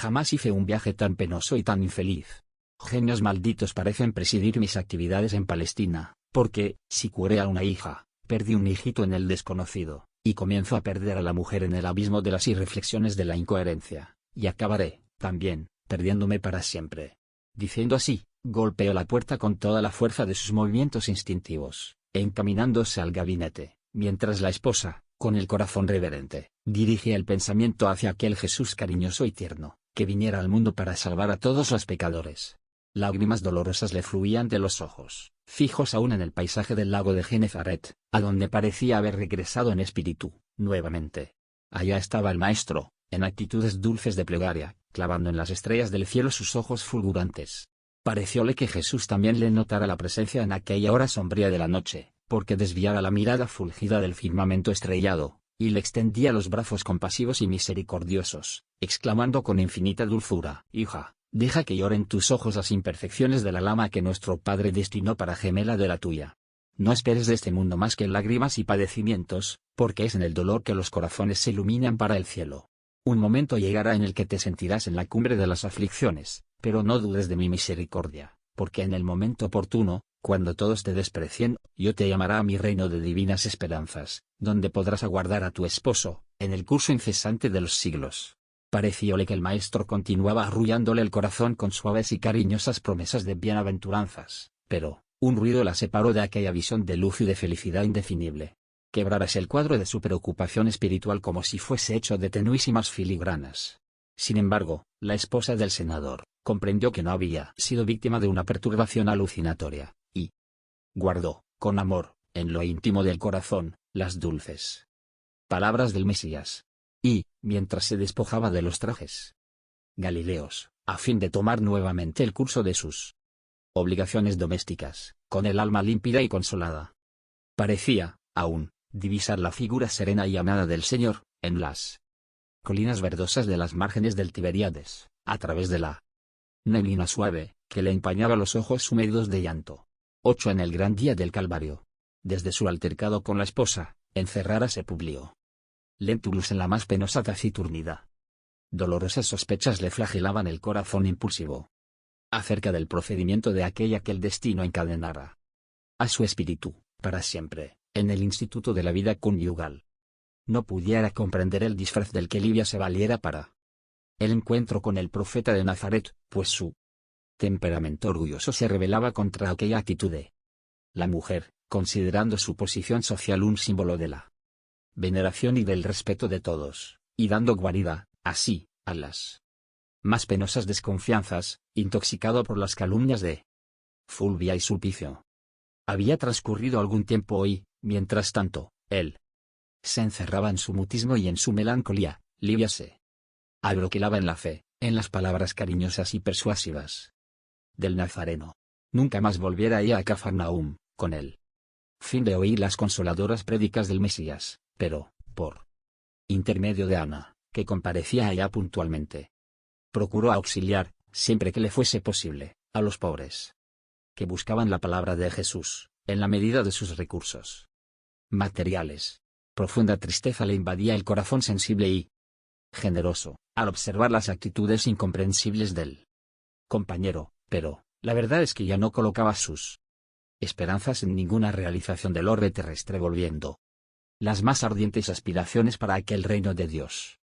Jamás hice un viaje tan penoso y tan infeliz. Genios malditos parecen presidir mis actividades en Palestina, porque, si curé a una hija, perdí un hijito en el desconocido, y comienzo a perder a la mujer en el abismo de las irreflexiones de la incoherencia, y acabaré, también, perdiéndome para siempre. Diciendo así, golpeó la puerta con toda la fuerza de sus movimientos instintivos, encaminándose al gabinete, mientras la esposa, con el corazón reverente, dirigía el pensamiento hacia aquel Jesús cariñoso y tierno, que viniera al mundo para salvar a todos los pecadores. Lágrimas dolorosas le fluían de los ojos, fijos aún en el paisaje del lago de Genezaret, a donde parecía haber regresado en espíritu, nuevamente. Allá estaba el maestro, en actitudes dulces de plegaria, clavando en las estrellas del cielo sus ojos fulgurantes. Parecióle que Jesús también le notara la presencia en aquella hora sombría de la noche, porque desviaba la mirada fulgida del firmamento estrellado, y le extendía los brazos compasivos y misericordiosos, exclamando con infinita dulzura: «Hija, deja que lloren tus ojos las imperfecciones de la lama que nuestro Padre destinó para gemela de la tuya. No esperes de este mundo más que lágrimas y padecimientos, porque es en el dolor que los corazones se iluminan para el cielo. Un momento llegará en el que te sentirás en la cumbre de las aflicciones, pero no dudes de mi misericordia, porque en el momento oportuno, cuando todos te desprecien, yo te llamaré a mi reino de divinas esperanzas, donde podrás aguardar a tu esposo, en el curso incesante de los siglos». Parecióle que el maestro continuaba arrullándole el corazón con suaves y cariñosas promesas de bienaventuranzas, pero, un ruido la separó de aquella visión de luz y de felicidad indefinible. Quebrárase el cuadro de su preocupación espiritual como si fuese hecho de tenuísimas filigranas. Sin embargo, la esposa del senador comprendió que no había sido víctima de una perturbación alucinatoria, y guardó, con amor, en lo íntimo del corazón, las dulces palabras del Mesías. Y, mientras se despojaba de los trajes galileos, a fin de tomar nuevamente el curso de sus obligaciones domésticas, con el alma límpida y consolada, parecía, aún, divisar la figura serena y amada del Señor, en las colinas verdosas de las márgenes del Tiberíades, a través de la neblina suave, que le empañaba los ojos húmedos de llanto. 8. En el gran día del Calvario. Desde su altercado con la esposa, encerrárase Publio Lentulus en la más penosa taciturnidad. Dolorosas sospechas le flagelaban el corazón impulsivo acerca del procedimiento de aquella que el destino encadenara a su espíritu, para siempre, en el instituto de la vida conyugal. No pudiera comprender el disfraz del que Livia se valiera para el encuentro con el profeta de Nazaret, pues su temperamento orgulloso se rebelaba contra aquella actitud de la mujer, considerando su posición social un símbolo de la veneración y del respeto de todos, y dando guarida, así, a las más penosas desconfianzas, intoxicado por las calumnias de Fulvia y Sulpicio. Había transcurrido algún tiempo y, mientras tanto, él se encerraba en su mutismo y en su melancolía. Livia se abroquelaba en la fe, en las palabras cariñosas y persuasivas del Nazareno. Nunca más volviera ella a Cafarnaúm, con él. Fin de oír las consoladoras prédicas del Mesías, pero, por intermedio de Ana, que comparecía allá puntualmente, procuró auxiliar, siempre que le fuese posible, a los pobres que buscaban la palabra de Jesús, en la medida de sus recursos materiales. Profunda tristeza le invadía el corazón sensible y generoso, al observar las actitudes incomprensibles del compañero, pero, la verdad es que ya no colocaba sus esperanzas en ninguna realización del orbe terrestre, volviendo las más ardientes aspiraciones para aquel reino de Dios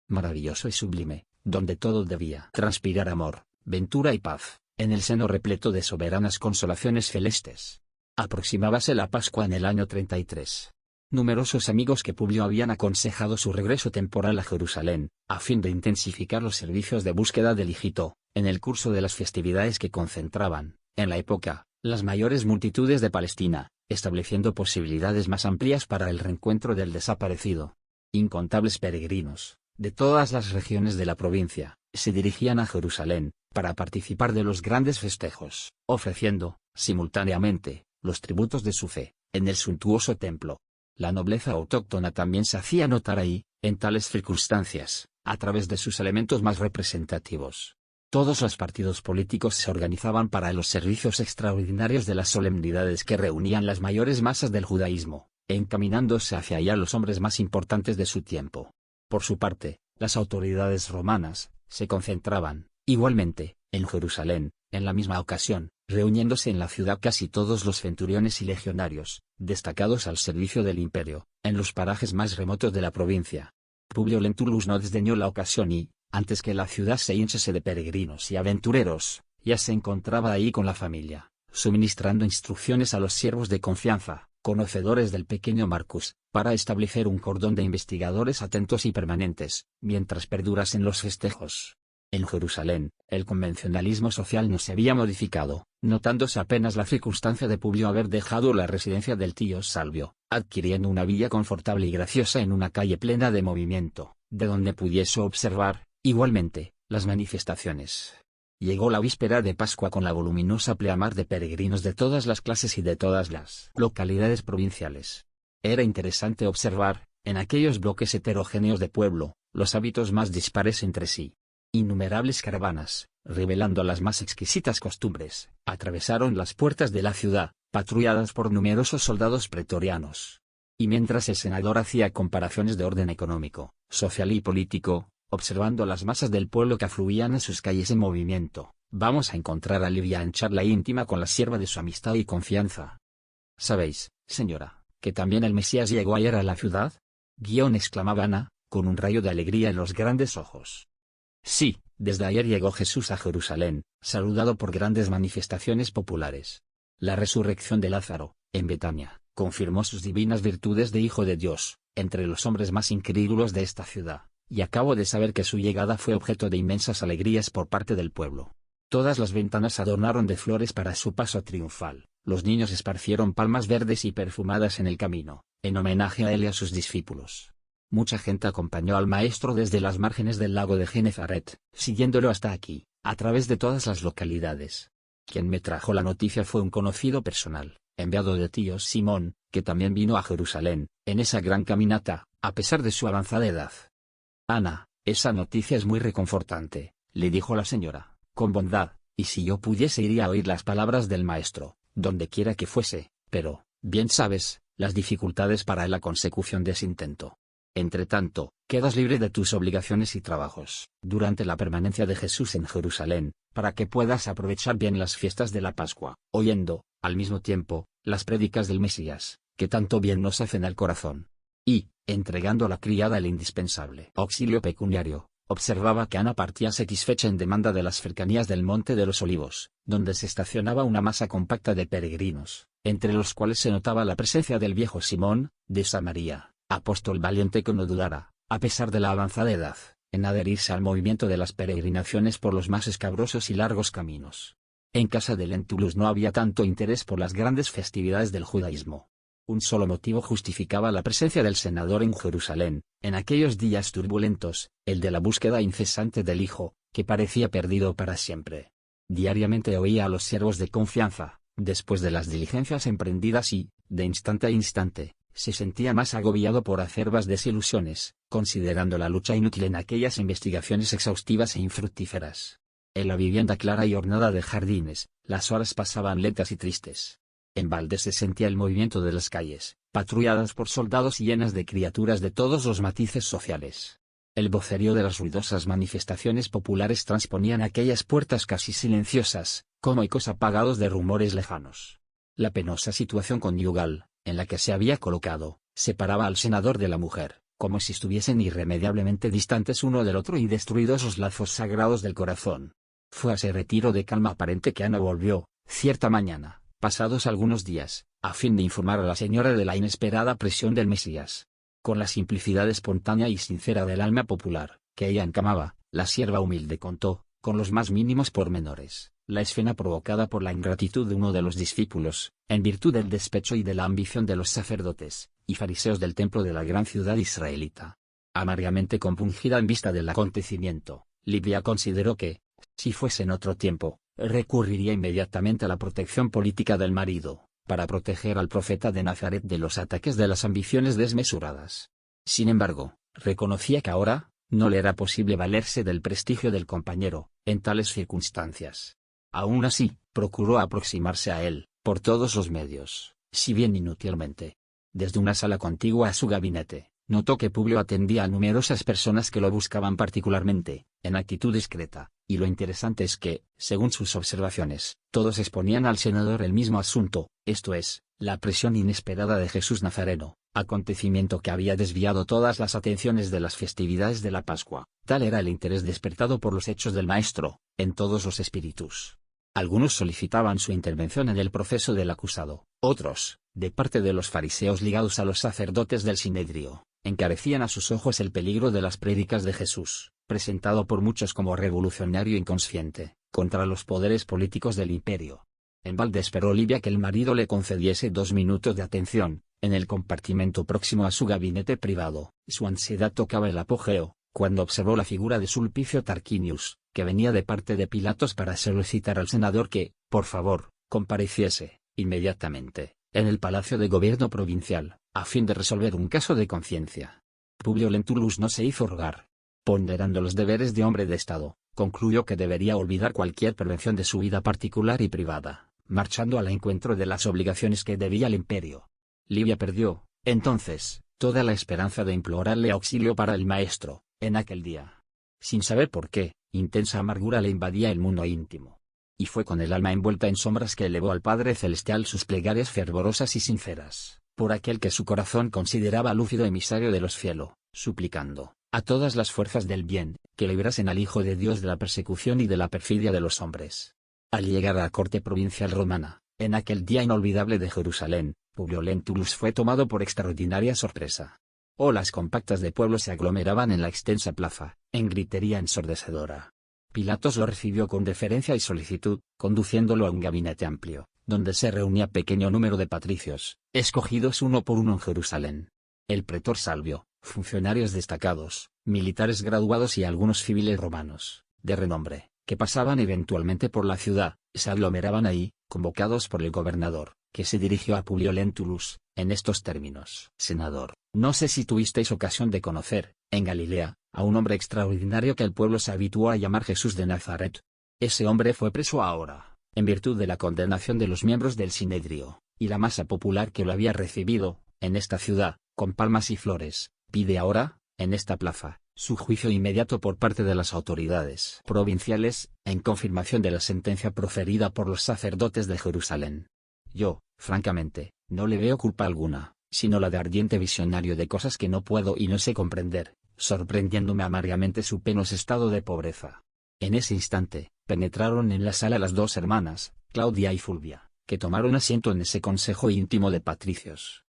maravilloso y sublime, donde todo debía transpirar amor, ventura y paz, en el seno repleto de soberanas consolaciones celestes. Aproximábase la Pascua en el año 33. Numerosos amigos que Publio habían aconsejado su regreso temporal a Jerusalén, a fin de intensificar los servicios de búsqueda del hijito, en el curso de las festividades que concentraban, en la época, las mayores multitudes de Palestina, estableciendo posibilidades más amplias para el reencuentro del desaparecido. Incontables peregrinos, de todas las regiones de la provincia, se dirigían a Jerusalén, para participar de los grandes festejos, ofreciendo, simultáneamente, los tributos de su fe, en el suntuoso templo. La nobleza autóctona también se hacía notar ahí, en tales circunstancias, a través de sus elementos más representativos. Todos los partidos políticos se organizaban para los servicios extraordinarios de las solemnidades que reunían las mayores masas del judaísmo, encaminándose hacia allá los hombres más importantes de su tiempo. Por su parte, las autoridades romanas, se concentraban, igualmente, en Jerusalén, en la misma ocasión, reuniéndose en la ciudad casi todos los centuriones y legionarios, destacados al servicio del imperio, en los parajes más remotos de la provincia. Publio Lentulus no desdeñó la ocasión y, antes que la ciudad se hinchase de peregrinos y aventureros, ya se encontraba ahí con la familia, suministrando instrucciones a los siervos de confianza, conocedores del pequeño Marcus, para establecer un cordón de investigadores atentos y permanentes, mientras perdurasen los festejos. En Jerusalén, el convencionalismo social no se había modificado, notándose apenas la circunstancia de Publio haber dejado la residencia del tío Salvio, adquiriendo una villa confortable y graciosa en una calle plena de movimiento, de donde pudiese observar, igualmente, las manifestaciones. Llegó la víspera de Pascua con la voluminosa pleamar de peregrinos de todas las clases y de todas las localidades provinciales. Era interesante observar, en aquellos bloques heterogéneos de pueblo, los hábitos más dispares entre sí. Innumerables caravanas, revelando las más exquisitas costumbres, atravesaron las puertas de la ciudad, patrulladas por numerosos soldados pretorianos. Y mientras el senador hacía comparaciones de orden económico, social y político, observando las masas del pueblo que afluían en sus calles en movimiento, vamos a encontrar a Livia en charla íntima con la sierva de su amistad y confianza. ¿Sabéis, señora, que también el Mesías llegó ayer a la ciudad? Exclamaba Ana, con un rayo de alegría en los grandes ojos. Sí, desde ayer llegó Jesús a Jerusalén, saludado por grandes manifestaciones populares. La resurrección de Lázaro, en Betania, confirmó sus divinas virtudes de Hijo de Dios, entre los hombres más incrédulos de esta ciudad, y acabo de saber que su llegada fue objeto de inmensas alegrías por parte del pueblo. Todas las ventanas adornaron de flores para su paso triunfal, los niños esparcieron palmas verdes y perfumadas en el camino, en homenaje a él y a sus discípulos. Mucha gente acompañó al maestro desde las márgenes del lago de Genezaret, siguiéndolo hasta aquí, a través de todas las localidades. Quien me trajo la noticia fue un conocido personal, enviado de tío Simón, que también vino a Jerusalén, en esa gran caminata, a pesar de su avanzada edad. Ana, esa noticia es muy reconfortante, le dijo la señora, con bondad, y si yo pudiese iría a oír las palabras del maestro, donde quiera que fuese, pero, bien sabes, las dificultades para la consecución de ese intento. Entretanto, quedas libre de tus obligaciones y trabajos, durante la permanencia de Jesús en Jerusalén, para que puedas aprovechar bien las fiestas de la Pascua, oyendo, al mismo tiempo, las prédicas del Mesías, que tanto bien nos hacen al corazón. Y, entregando a la criada el indispensable auxilio pecuniario, observaba que Ana partía satisfecha en demanda de las cercanías del Monte de los Olivos, donde se estacionaba una masa compacta de peregrinos, entre los cuales se notaba la presencia del viejo Simón, de Samaria, apóstol valiente que no dudara, a pesar de la avanzada edad, en adherirse al movimiento de las peregrinaciones por los más escabrosos y largos caminos. En casa de Lentulus no había tanto interés por las grandes festividades del judaísmo. Un solo motivo justificaba la presencia del senador en Jerusalén, en aquellos días turbulentos, el de la búsqueda incesante del hijo, que parecía perdido para siempre. Diariamente oía a los siervos de confianza, después de las diligencias emprendidas y, de instante a instante, se sentía más agobiado por acerbas desilusiones, considerando la lucha inútil en aquellas investigaciones exhaustivas e infructíferas. En la vivienda clara y ornada de jardines, las horas pasaban lentas y tristes. En balde se sentía el movimiento de las calles, patrulladas por soldados y llenas de criaturas de todos los matices sociales. El vocerío de las ruidosas manifestaciones populares transponían aquellas puertas casi silenciosas, como ecos apagados de rumores lejanos. La penosa situación conyugal, en la que se había colocado, separaba al senador de la mujer, como si estuviesen irremediablemente distantes uno del otro y destruidos los lazos sagrados del corazón. Fue a ese retiro de calma aparente que Ana volvió, cierta mañana, pasados algunos días, a fin de informar a la señora de la inesperada presión del Mesías. Con la simplicidad espontánea y sincera del alma popular, que ella encamaba, la sierva humilde contó, con los más mínimos pormenores, la escena provocada por la ingratitud de uno de los discípulos, en virtud del despecho y de la ambición de los sacerdotes y fariseos del templo de la gran ciudad israelita. Amargamente compungida en vista del acontecimiento, Livia consideró que, si fuese en otro tiempo, recurriría inmediatamente a la protección política del marido, para proteger al profeta de Nazaret de los ataques de las ambiciones desmesuradas. Sin embargo, reconocía que ahora, no le era posible valerse del prestigio del compañero, en tales circunstancias. Aún así, procuró aproximarse a él, por todos los medios, si bien inútilmente. Desde una sala contigua a su gabinete, Notó que Publio atendía a numerosas personas que lo buscaban particularmente, en actitud discreta, y lo interesante es que, según sus observaciones, todos exponían al senador el mismo asunto, esto es, la presión inesperada de Jesús Nazareno, acontecimiento que había desviado todas las atenciones de las festividades de la Pascua. Tal era el interés despertado por los hechos del Maestro, en todos los espíritus. Algunos solicitaban su intervención en el proceso del acusado, otros, de parte de los fariseos ligados a los sacerdotes del Sinedrio, encarecían a sus ojos el peligro de las prédicas de Jesús, presentado por muchos como revolucionario inconsciente, contra los poderes políticos del imperio. En balde esperó Livia que el marido le concediese 2 minutos de atención, en el compartimento próximo a su gabinete privado. Su ansiedad tocaba el apogeo, cuando observó la figura de Sulpicio Tarquinius, que venía de parte de Pilatos para solicitar al senador que, por favor, compareciese, inmediatamente, en el Palacio de Gobierno Provincial, a fin de resolver un caso de conciencia. Publio Lentulus no se hizo rogar. Ponderando los deberes de hombre de Estado, concluyó que debería olvidar cualquier prevención de su vida particular y privada, marchando al encuentro de las obligaciones que debía al imperio. Livia perdió, entonces, toda la esperanza de implorarle auxilio para el Maestro, en aquel día. Sin saber por qué, intensa amargura le invadía el mundo íntimo. Y fue con el alma envuelta en sombras que elevó al Padre Celestial sus plegarias fervorosas y sinceras, por aquel que su corazón consideraba lúcido emisario de los cielos, suplicando, a todas las fuerzas del bien, que librasen al Hijo de Dios de la persecución y de la perfidia de los hombres. Al llegar a la corte provincial romana, en aquel día inolvidable de Jerusalén, Publio Lentulus fue tomado por extraordinaria sorpresa. Olas compactas de pueblo se aglomeraban en la extensa plaza, en gritería ensordecedora. Pilatos lo recibió con deferencia y solicitud, conduciéndolo a un gabinete amplio, donde se reunía pequeño número de patricios, escogidos uno por uno en Jerusalén. El pretor Salvio, funcionarios destacados, militares graduados y algunos civiles romanos, de renombre, que pasaban eventualmente por la ciudad, se aglomeraban ahí, convocados por el gobernador, que se dirigió a Publio Lentulus, en estos términos: Senador, no sé si tuvisteis ocasión de conocer, en Galilea, a un hombre extraordinario que el pueblo se habituó a llamar Jesús de Nazaret. Ese hombre fue preso ahora, en virtud de la condenación de los miembros del Sinedrio, y la masa popular que lo había recibido, en esta ciudad, con palmas y flores, pide ahora, en esta plaza, su juicio inmediato por parte de las autoridades provinciales, en confirmación de la sentencia proferida por los sacerdotes de Jerusalén. Yo, francamente, no le veo culpa alguna, sino la de ardiente visionario de cosas que no puedo y no sé comprender, sorprendiéndome amargamente su penoso estado de pobreza. En ese instante, penetraron en la sala las 2 hermanas, Claudia y Fulvia, que tomaron asiento en ese consejo íntimo de patricios.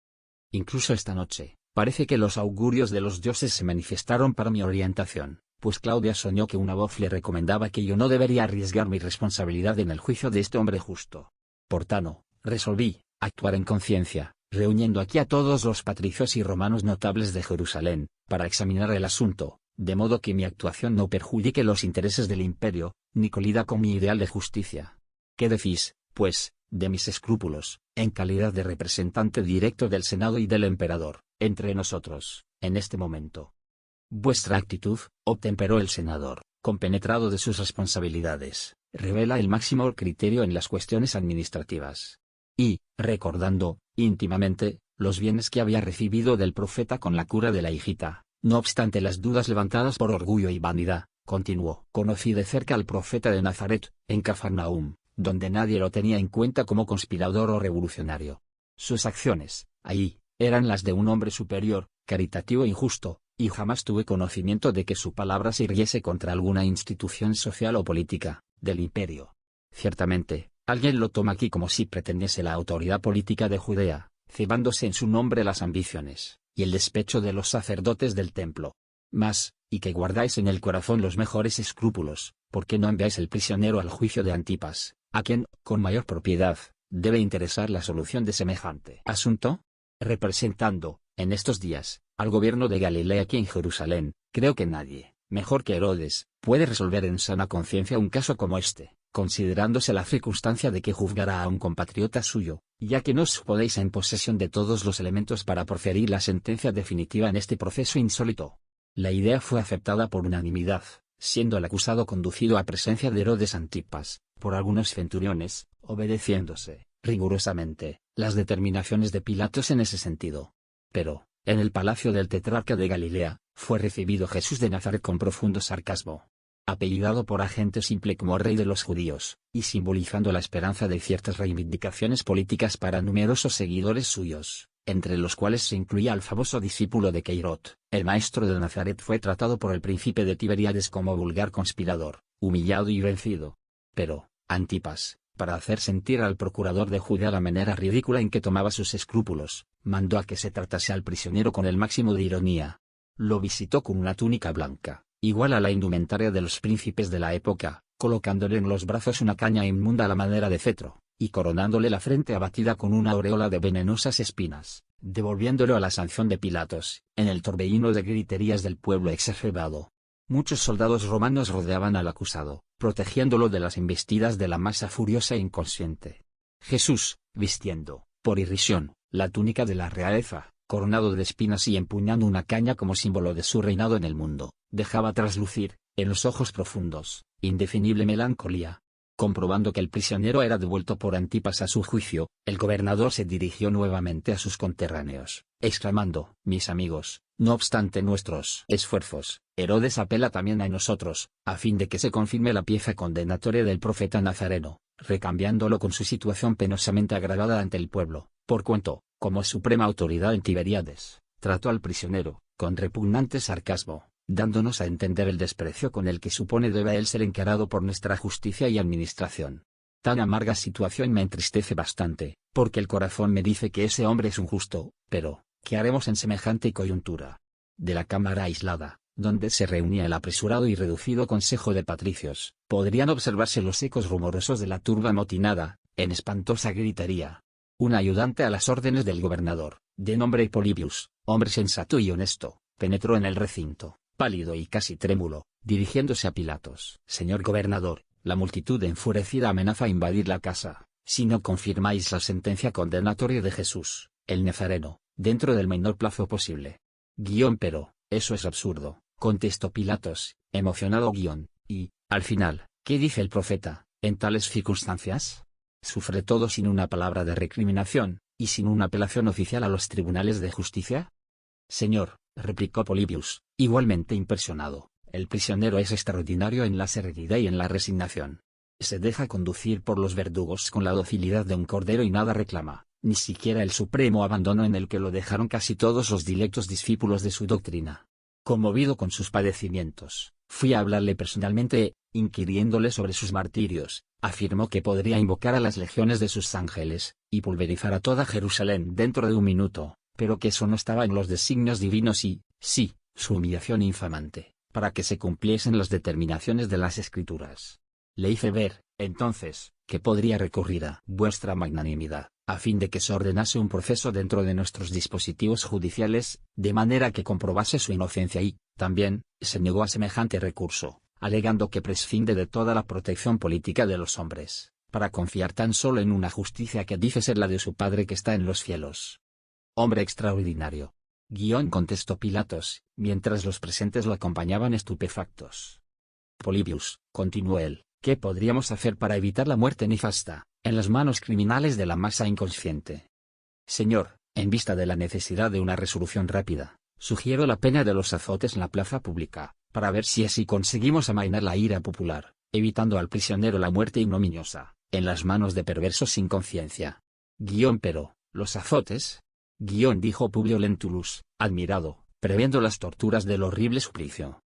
Incluso esta noche, parece que los augurios de los dioses se manifestaron para mi orientación, pues Claudia soñó que una voz le recomendaba que yo no debería arriesgar mi responsabilidad en el juicio de este hombre justo. Por tanto, resolví actuar en conciencia, reuniendo aquí a todos los patricios y romanos notables de Jerusalén, para examinar el asunto, de modo que mi actuación no perjudique los intereses del imperio, ni colida con mi ideal de justicia. ¿Qué decís, pues, de mis escrúpulos, en calidad de representante directo del Senado y del emperador, entre nosotros, en este momento? Vuestra actitud, obtemperó el senador, compenetrado de sus responsabilidades, revela el máximo criterio en las cuestiones administrativas. Y, recordando, íntimamente, los bienes que había recibido del profeta con la cura de la hijita, no obstante las dudas levantadas por orgullo y vanidad, continuó: conocí de cerca al profeta de Nazaret, en Cafarnaúm, donde nadie lo tenía en cuenta como conspirador o revolucionario. Sus acciones, allí, eran las de un hombre superior, caritativo e injusto, y jamás tuve conocimiento de que su palabra se irguiese contra alguna institución social o política, del imperio. Ciertamente, alguien lo toma aquí como si pretendiese la autoridad política de Judea, cebándose en su nombre las ambiciones, y el despecho de los sacerdotes del templo. Mas, y que guardáis en el corazón los mejores escrúpulos, ¿por qué no enviáis el prisionero al juicio de Antipas, a quien, con mayor propiedad, debe interesar la solución de semejante asunto? Representando, en estos días, al gobierno de Galilea aquí en Jerusalén, creo que nadie, mejor que Herodes, puede resolver en sana conciencia un caso como este, considerándose la circunstancia de que juzgará a un compatriota suyo, ya que no os podéis en posesión de todos los elementos para proferir la sentencia definitiva en este proceso insólito. La idea fue aceptada por unanimidad, siendo el acusado conducido a presencia de Herodes Antipas, por algunos centuriones, obedeciéndose, rigurosamente, las determinaciones de Pilatos en ese sentido. Pero, En el palacio del tetrarca de Galilea, fue recibido Jesús de Nazaret con profundo sarcasmo. Apellidado por agente simple como Rey de los Judíos, y simbolizando la esperanza de ciertas reivindicaciones políticas para numerosos seguidores suyos, entre los cuales se incluía al famoso discípulo de Queirot, el maestro de Nazaret fue tratado por el príncipe de Tiberíades como vulgar conspirador, humillado y vencido. Pero, Antipas, para hacer sentir al procurador de Judea la manera ridícula en que tomaba sus escrúpulos, mandó a que se tratase al prisionero con el máximo de ironía. Lo visitó con una túnica blanca, igual a la indumentaria de los príncipes de la época, colocándole en los brazos una caña inmunda a la manera de cetro, y coronándole la frente abatida con una aureola de venenosas espinas, devolviéndolo a la sanción de Pilatos, en el torbellino de griterías del pueblo exacerbado. Muchos soldados romanos rodeaban al acusado, protegiéndolo de las embestidas de la masa furiosa e inconsciente. Jesús, vistiendo, por irrisión, la túnica de la realeza, coronado de espinas y empuñando una caña como símbolo de su reinado en el mundo, dejaba traslucir, en los ojos profundos, indefinible melancolía. Comprobando que el prisionero era devuelto por Antipas a su juicio, el gobernador se dirigió nuevamente a sus conterráneos, exclamando: «Mis amigos, no obstante nuestros esfuerzos, Herodes apela también a nosotros, a fin de que se confirme la pieza condenatoria del profeta nazareno, recambiándolo con su situación penosamente agravada ante el pueblo, por cuanto, como suprema autoridad en Tiberíades, trató al prisionero, con repugnante sarcasmo, dándonos a entender el desprecio con el que supone debe él ser encarado por nuestra justicia y administración. Tan amarga situación me entristece bastante, porque el corazón me dice que ese hombre es un justo, pero, ¿qué haremos en semejante coyuntura?». De la cámara aislada, donde se reunía el apresurado y reducido consejo de patricios, podrían observarse los ecos rumorosos de la turba amotinada, en espantosa gritería. Un ayudante a las órdenes del gobernador, de nombre Polybius, hombre sensato y honesto, penetró en el recinto, pálido y casi trémulo, dirigiéndose a Pilatos: «Señor gobernador, la multitud enfurecida amenaza invadir la casa, si no confirmáis la sentencia condenatoria de Jesús, el Nazareno, dentro del menor plazo posible». Pero, eso es absurdo, contestó Pilatos, emocionado. Y, al final, ¿qué dice el profeta, en tales circunstancias? ¿Sufre todo sin una palabra de recriminación, y sin una apelación oficial a los tribunales de justicia? «Señor», replicó Polybius, igualmente impresionado, «el prisionero es extraordinario en la serenidad y en la resignación. Se deja conducir por los verdugos con la docilidad de un cordero y nada reclama, ni siquiera el supremo abandono en el que lo dejaron casi todos los dilectos discípulos de su doctrina. Conmovido con sus padecimientos, fui a hablarle personalmente, inquiriéndole sobre sus martirios. Afirmó que podría invocar a las legiones de sus ángeles, y pulverizar a toda Jerusalén dentro de un minuto, pero que eso no estaba en los designios divinos y, sí, su humillación infamante, para que se cumpliesen las determinaciones de las Escrituras. Le hice ver, entonces, que podría recurrir a vuestra magnanimidad, a fin de que se ordenase un proceso dentro de nuestros dispositivos judiciales, de manera que comprobase su inocencia y, también, se negó a semejante recurso, alegando que prescinde de toda la protección política de los hombres, para confiar tan solo en una justicia que dice ser la de su Padre que está en los cielos. «Hombre extraordinario», contestó Pilatos, mientras los presentes lo acompañaban estupefactos. «Polybius», continuó él, «¿qué podríamos hacer para evitar la muerte nefasta, en las manos criminales de la masa inconsciente? Señor, en vista de la necesidad de una resolución rápida, sugiero la pena de los azotes en la plaza pública, para ver si así conseguimos amainar la ira popular, evitando al prisionero la muerte ignominiosa, en las manos de perversos sin conciencia». «Pero, ¿los azotes?», dijo Publio Lentulus, admirado, previendo las torturas del horrible suplicio.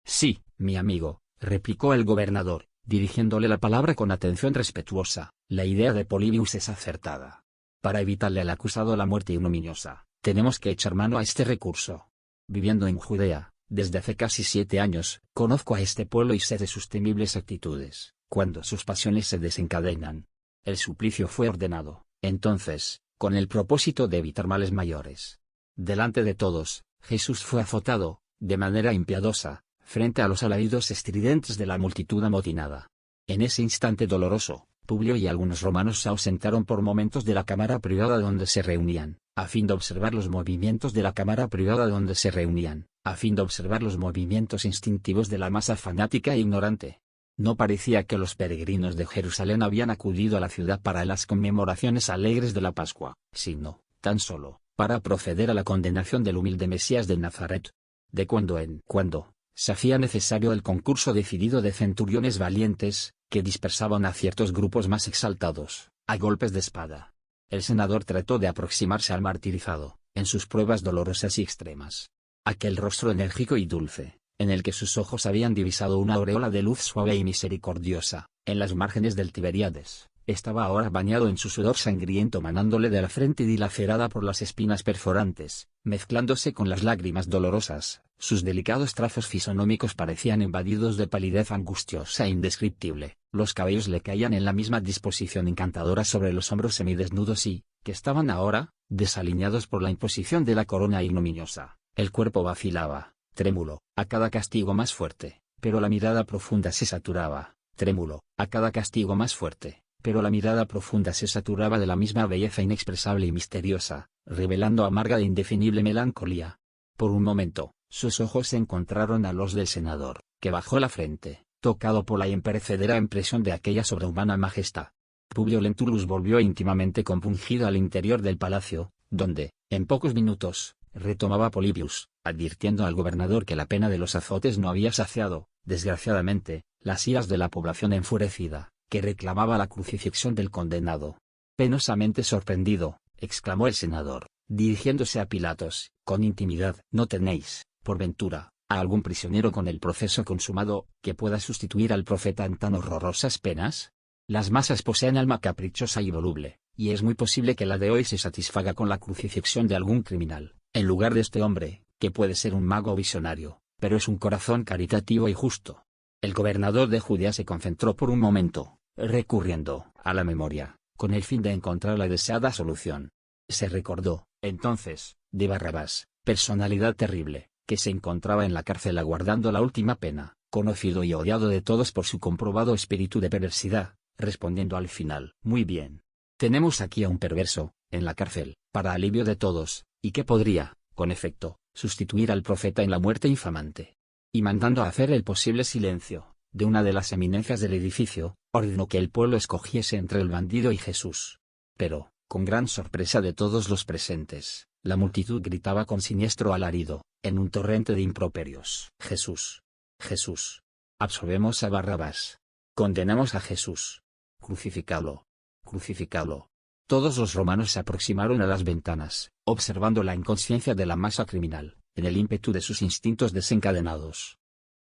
«Sí, mi amigo», replicó el gobernador, dirigiéndole la palabra con atención respetuosa, «la idea de Polybius es acertada. Para evitarle al acusado la muerte ignominiosa, tenemos que echar mano a este recurso. Viviendo en Judea, desde hace casi 7 años, conozco a este pueblo y sé de sus temibles actitudes, cuando sus pasiones se desencadenan. El suplicio fue ordenado, entonces, con el propósito de evitar males mayores. Delante de todos, Jesús fue azotado, de manera impiadosa, frente a los alaridos estridentes de la multitud amotinada. En ese instante doloroso, Publio y algunos romanos se ausentaron por momentos de la cámara privada donde se reunían, a fin de observar los movimientos instintivos de la masa fanática e ignorante. No parecía que los peregrinos de Jerusalén habían acudido a la ciudad para las conmemoraciones alegres de la Pascua, sino, tan solo, para proceder a la condenación del humilde Mesías de Nazaret. De cuando en cuando, se hacía necesario el concurso decidido de centuriones valientes, que dispersaban a ciertos grupos más exaltados, a golpes de espada. El senador trató de aproximarse al martirizado, en sus pruebas dolorosas y extremas. Aquel rostro enérgico y dulce, en el que sus ojos habían divisado una aureola de luz suave y misericordiosa, en las márgenes del Tiberíades, estaba ahora bañado en su sudor sangriento manándole de la frente y dilacerada por las espinas perforantes, mezclándose con las lágrimas dolorosas. Sus delicados trazos fisonómicos parecían invadidos de palidez angustiosa e indescriptible, los cabellos le caían en la misma disposición encantadora sobre los hombros semidesnudos y, que estaban ahora, desaliñados por la imposición de la corona ignominiosa, el cuerpo vacilaba, trémulo, a cada castigo más fuerte, pero la mirada profunda se saturaba, trémulo, a cada castigo más fuerte, pero la mirada profunda se saturaba de la misma belleza inexpresable y misteriosa, revelando amarga e indefinible melancolía. Por un momento, sus ojos se encontraron a los del senador, que bajó la frente, tocado por la imperecedera impresión de aquella sobrehumana majestad. Publio Lentulus volvió íntimamente compungido al interior del palacio, donde, en pocos minutos, retomaba Polybius, advirtiendo al gobernador que la pena de los azotes no había saciado, desgraciadamente, las iras de la población enfurecida, que reclamaba la crucifixión del condenado. Penosamente sorprendido, exclamó el senador, dirigiéndose a Pilatos, con intimidad: ¿no tenéis, por ventura, a algún prisionero con el proceso consumado, que pueda sustituir al profeta en tan horrorosas penas? Las masas poseen alma caprichosa y voluble, y es muy posible que la de hoy se satisfaga con la crucifixión de algún criminal, en lugar de este hombre, que puede ser un mago o visionario, pero es un corazón caritativo y justo. El gobernador de Judea se concentró por un momento, recurriendo a la memoria, con el fin de encontrar la deseada solución. Se recordó, entonces, de Barrabás, personalidad terrible, que se encontraba en la cárcel aguardando la última pena, conocido y odiado de todos por su comprobado espíritu de perversidad, respondiendo al final: muy bien. Tenemos aquí a un perverso, en la cárcel, para alivio de todos, y que podría, con efecto, sustituir al profeta en la muerte infamante. Y mandando a hacer el posible silencio, de una de las eminencias del edificio, ordenó que el pueblo escogiese entre el bandido y Jesús. Pero, con gran sorpresa de todos los presentes, la multitud gritaba con siniestro alarido, en un torrente de improperios: Jesús, Jesús. Absolvemos a Barrabás. Condenamos a Jesús. Crucificadlo. Crucificadlo. Todos los romanos se aproximaron a las ventanas, observando la inconsciencia de la masa criminal, en el ímpetu de sus instintos desencadenados.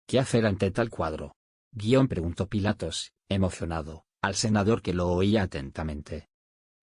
¿Qué hacer ante tal cuadro? Preguntó Pilatos, emocionado, al senador que lo oía atentamente.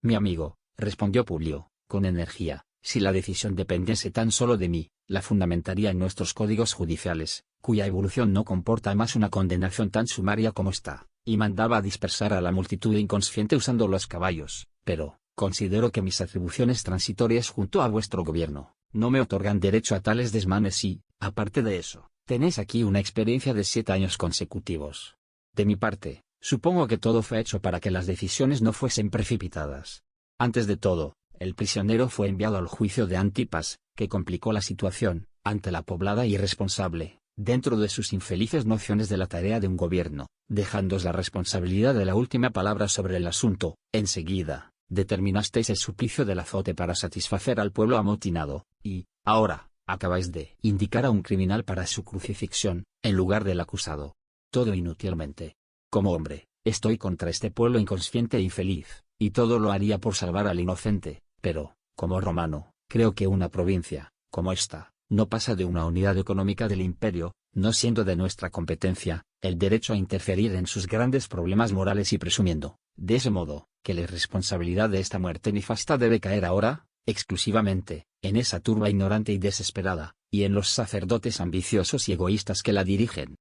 Mi amigo, respondió Publio, con energía, si la decisión dependiese tan solo de mí, la fundamentaría en nuestros códigos judiciales, cuya evolución no comporta más una condenación tan sumaria como esta, y mandaba a dispersar a la multitud inconsciente usando los caballos, pero, considero que mis atribuciones transitorias junto a vuestro gobierno, no me otorgan derecho a tales desmanes y, aparte de eso, tenéis aquí una experiencia de 7 años consecutivos. De mi parte, supongo que todo fue hecho para que las decisiones no fuesen precipitadas. Antes de todo, el prisionero fue enviado al juicio de Antipas, que complicó la situación, ante la poblada irresponsable, dentro de sus infelices nociones de la tarea de un gobierno, dejándoos la responsabilidad de la última palabra sobre el asunto. Enseguida, determinasteis el suplicio del azote para satisfacer al pueblo amotinado, y, ahora, acabáis de indicar a un criminal para su crucifixión, en lugar del acusado. Todo inútilmente. Como hombre, estoy contra este pueblo inconsciente e infeliz, y todo lo haría por salvar al inocente, pero, como romano, creo que una provincia, como esta, no pasa de una unidad económica del imperio, no siendo de nuestra competencia, el derecho a interferir en sus grandes problemas morales y presumiendo, de ese modo, que la responsabilidad de esta muerte nefasta debe caer ahora, exclusivamente, en esa turba ignorante y desesperada, y en los sacerdotes ambiciosos y egoístas que la dirigen.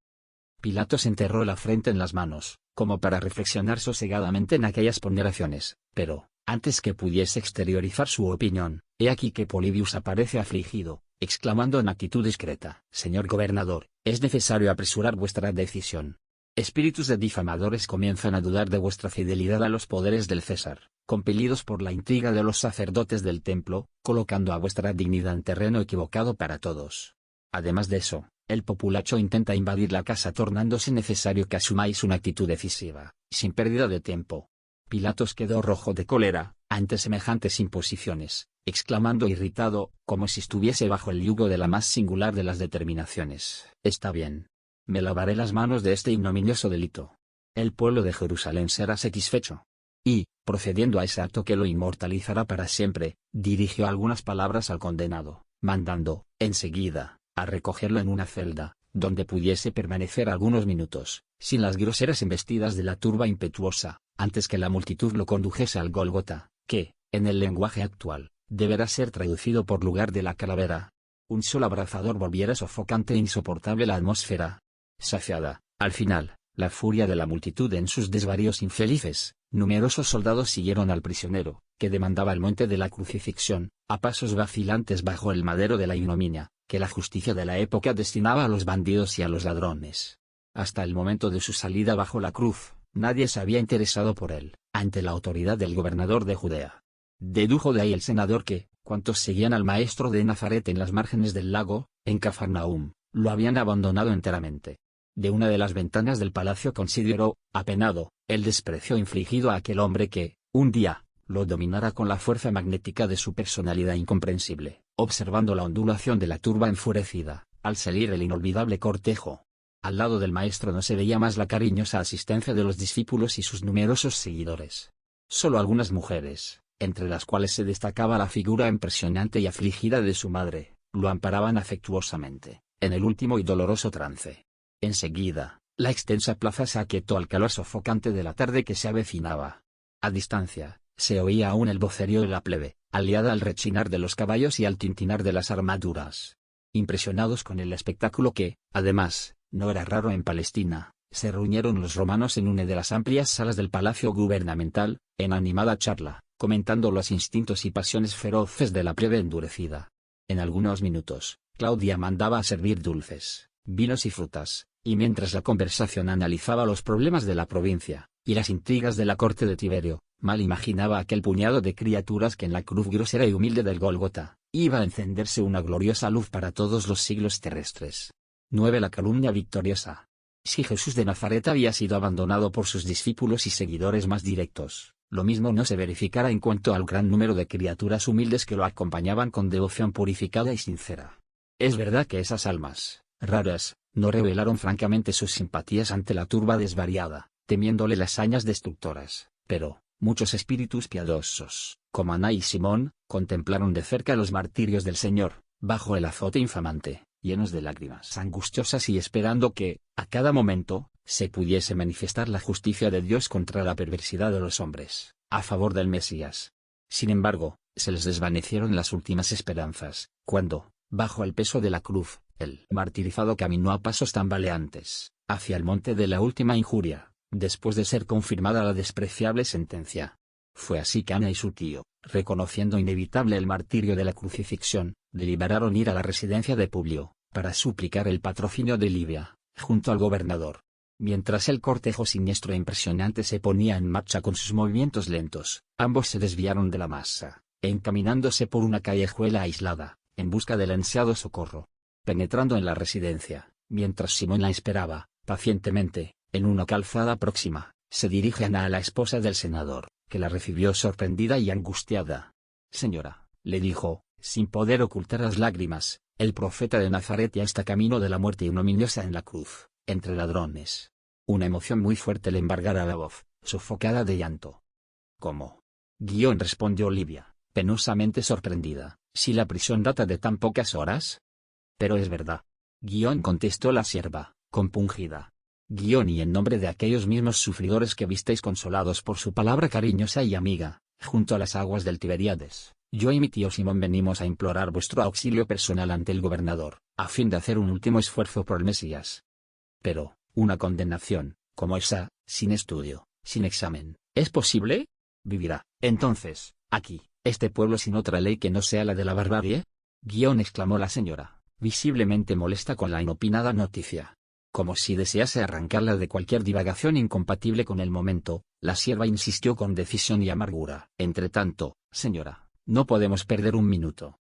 Pilatos enterró la frente en las manos, como para reflexionar sosegadamente en aquellas ponderaciones, pero, antes que pudiese exteriorizar su opinión, he aquí que Polybius aparece afligido, exclamando en actitud discreta: Señor gobernador, es necesario apresurar vuestra decisión. Espíritus de difamadores comienzan a dudar de vuestra fidelidad a los poderes del César, compelidos por la intriga de los sacerdotes del templo, colocando a vuestra dignidad en terreno equivocado para todos. Además de eso, el populacho intenta invadir la casa tornándose necesario que asumáis una actitud decisiva, sin pérdida de tiempo. Pilatos quedó rojo de cólera, ante semejantes imposiciones, exclamando irritado, como si estuviese bajo el yugo de la más singular de las determinaciones. Está bien. Me lavaré las manos de este ignominioso delito. El pueblo de Jerusalén será satisfecho. Y, procediendo a ese acto que lo inmortalizará para siempre, dirigió algunas palabras al condenado, mandando, enseguida, a recogerlo en una celda, donde pudiese permanecer algunos minutos, sin las groseras embestidas de la turba impetuosa, antes que la multitud lo condujese al Gólgota, que, en el lenguaje actual, deberá ser traducido por lugar de la calavera. Un solo abrazador volviera sofocante e insoportable la atmósfera. Saciada, al final, la furia de la multitud en sus desvaríos infelices, numerosos soldados siguieron al prisionero, que demandaba el monte de la crucifixión, a pasos vacilantes bajo el madero de la ignominia, que la justicia de la época destinaba a los bandidos y a los ladrones. Hasta el momento de su salida bajo la cruz, nadie se había interesado por él, ante la autoridad del gobernador de Judea. Dedujo de ahí el senador que, cuantos seguían al maestro de Nazaret en las márgenes del lago, en Cafarnaúm, lo habían abandonado enteramente. De una de las ventanas del palacio consideró, apenado, el desprecio infligido a aquel hombre que, un día, lo dominara con la fuerza magnética de su personalidad incomprensible, observando la ondulación de la turba enfurecida, al salir el inolvidable cortejo. Al lado del maestro no se veía más la cariñosa asistencia de los discípulos y sus numerosos seguidores. Solo algunas mujeres, entre las cuales se destacaba la figura impresionante y afligida de su madre, lo amparaban afectuosamente, en el último y doloroso trance. Enseguida, la extensa plaza se aquietó al calor sofocante de la tarde que se avecinaba. A distancia, se oía aún el vocerío de la plebe, aliada al rechinar de los caballos y al tintinar de las armaduras. Impresionados con el espectáculo que, además, no era raro en Palestina, se reunieron los romanos en una de las amplias salas del palacio gubernamental, en animada charla, comentando los instintos y pasiones feroces de la plebe endurecida. En algunos minutos, Claudia mandaba a servir dulces, vinos y frutas, y mientras la conversación analizaba los problemas de la provincia, y las intrigas de la corte de Tiberio, mal imaginaba aquel puñado de criaturas que en la cruz grosera y humilde del Gólgota, iba a encenderse una gloriosa luz para todos los siglos terrestres. 9. La calumnia victoriosa. Si Jesús de Nazaret había sido abandonado por sus discípulos y seguidores más directos, lo mismo no se verificara en cuanto al gran número de criaturas humildes que lo acompañaban con devoción purificada y sincera. Es verdad que esas almas, raras, no revelaron francamente sus simpatías ante la turba desvariada, temiéndole las hazañas destructoras, pero, muchos espíritus piadosos, como Ana y Simón, contemplaron de cerca los martirios del Señor, bajo el azote infamante, llenos de lágrimas angustiosas y esperando que, a cada momento, se pudiese manifestar la justicia de Dios contra la perversidad de los hombres, a favor del Mesías. Sin embargo, se les desvanecieron las últimas esperanzas, cuando, bajo el peso de la cruz, el martirizado caminó a pasos tambaleantes, hacia el monte de la última injuria, después de ser confirmada la despreciable sentencia. Fue así que Ana y su tío, reconociendo inevitable el martirio de la crucifixión, deliberaron ir a la residencia de Publio, para suplicar el patrocinio de Livia, junto al gobernador. Mientras el cortejo siniestro e impresionante se ponía en marcha con sus movimientos lentos, ambos se desviaron de la masa, encaminándose por una callejuela aislada, en busca del ansiado socorro. Penetrando en la residencia, mientras Simón la esperaba, pacientemente, en una calzada próxima, se dirige Ana a la esposa del senador, que la recibió sorprendida y angustiada. «Señora», le dijo, sin poder ocultar las lágrimas, «el profeta de Nazaret ya está camino de la muerte ignominiosa en la cruz, entre ladrones». Una emoción muy fuerte le embargara la voz, sofocada de llanto. «¿Cómo?» respondió Livia, penosamente sorprendida, «si la prisión data de tan pocas horas». «Pero es verdad», contestó la sierva, compungida. «Y en nombre de aquellos mismos sufridores que visteis consolados por su palabra cariñosa y amiga, junto a las aguas del Tiberíades, yo y mi tío Simón venimos a implorar vuestro auxilio personal ante el gobernador, a fin de hacer un último esfuerzo por el Mesías». «Pero, una condenación, como esa, sin estudio, sin examen, ¿es posible? ¿Vivirá, entonces, aquí, este pueblo sin otra ley que no sea la de la barbarie?» Exclamó la señora, visiblemente molesta con la inopinada noticia. Como si desease arrancarla de cualquier divagación incompatible con el momento, la sierva insistió con decisión y amargura. «Entretanto, señora, no podemos perder un minuto.